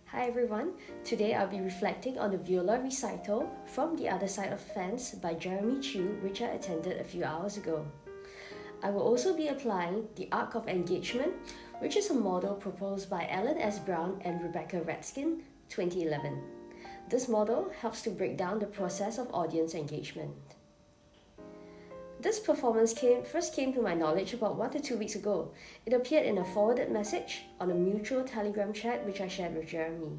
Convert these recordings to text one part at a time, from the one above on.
Hi everyone, today I'll be reflecting on the Viola recital From the Other Side of the Fence by Jeremy Chiew, which I attended a few hours ago. I will also be applying the Arc of Engagement, which is a model proposed by Alan S. Brown and Rebecca Redskin, 2011. This model helps to break down the process of audience engagement. This performance first came to my knowledge about 1 to 2 weeks ago. It appeared in a forwarded message on a mutual Telegram chat which I shared with Jeremy.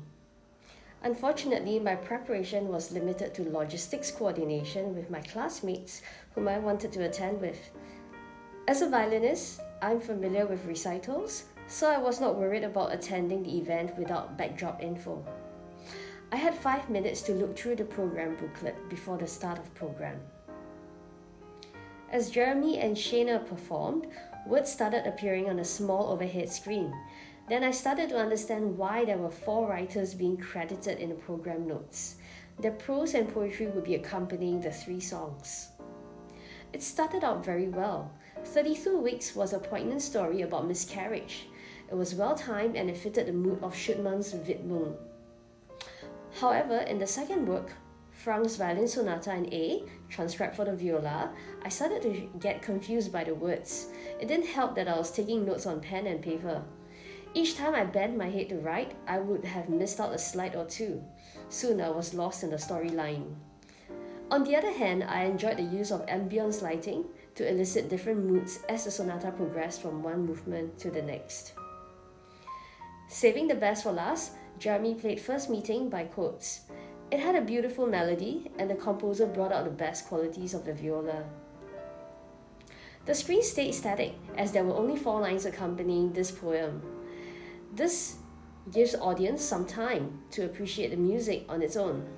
Unfortunately, my preparation was limited to logistics coordination with my classmates whom I wanted to attend with. As a violinist, I'm familiar with recitals, so I was not worried about attending the event without backdrop info. I had 5 minutes to look through the program booklet before the start of program. As Jeremy and Shayna performed, words started appearing on a small overhead screen. Then I started to understand why there were 4 writers being credited in the program notes. Their prose and poetry would be accompanying the 3 songs. It started out very well. 32 Weeks was a poignant story about miscarriage. It was well timed and it fitted the mood of Schutmann's Widmung. However, in the second work, Franck's Violin Sonata in A, transcribed for the viola, I started to get confused by the words. It didn't help that I was taking notes on pen and paper. Each time I bent my head to write, I would have missed out a slide or 2. Soon I was lost in the storyline. On the other hand, I enjoyed the use of ambience lighting to elicit different moods as the sonata progressed from one movement to the next. Saving the best for last, Jeremy played First Meeting by Coates. It had a beautiful melody, and the composer brought out the best qualities of the viola. The screen stayed static, as there were only 4 lines accompanying this poem. This gives the audience some time to appreciate the music on its own.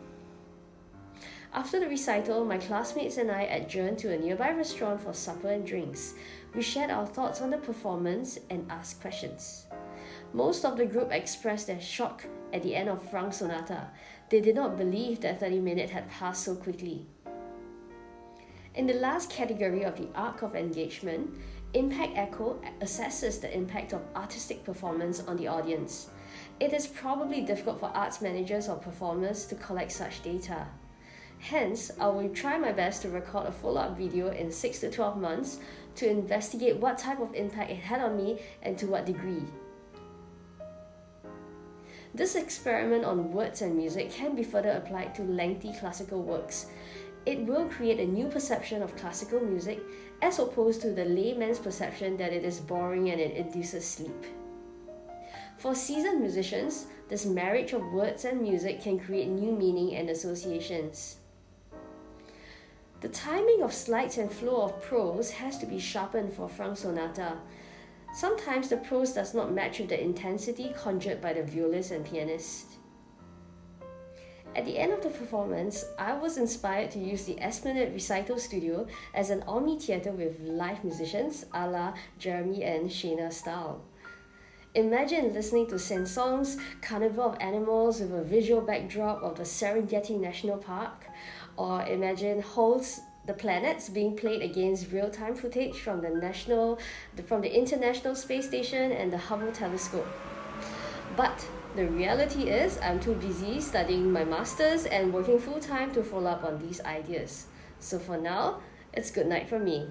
After the recital, my classmates and I adjourned to a nearby restaurant for supper and drinks. We shared our thoughts on the performance and asked questions. Most of the group expressed their shock at the end of Franck's sonata. They did not believe that 30 minutes had passed so quickly. In the last category of the Arc of Engagement, Impact Echo assesses the impact of artistic performance on the audience. It is probably difficult for arts managers or performers to collect such data. Hence, I will try my best to record a follow-up video in 6 to 12 months to investigate what type of impact it had on me and to what degree. This experiment on words and music can be further applied to lengthy classical works. It will create a new perception of classical music as opposed to the layman's perception that it is boring and it induces sleep. For seasoned musicians, this marriage of words and music can create new meaning and associations. The timing of slides and flow of prose has to be sharpened for Franck's sonata. Sometimes the prose does not match with the intensity conjured by the violist and pianist. At the end of the performance, I was inspired to use the Esplanade Recital Studio as an Omni theatre with live musicians a la Jeremy and Shayna style. Imagine listening to Saint-Saëns' Carnival of Animals with a visual backdrop of the Serengeti National Park, or imagine Holt's The Planets being played against real-time footage from the International Space Station and the Hubble telescope. But the reality is I'm too busy studying my masters and working full-time to follow up on these ideas. So for now, it's good night from me.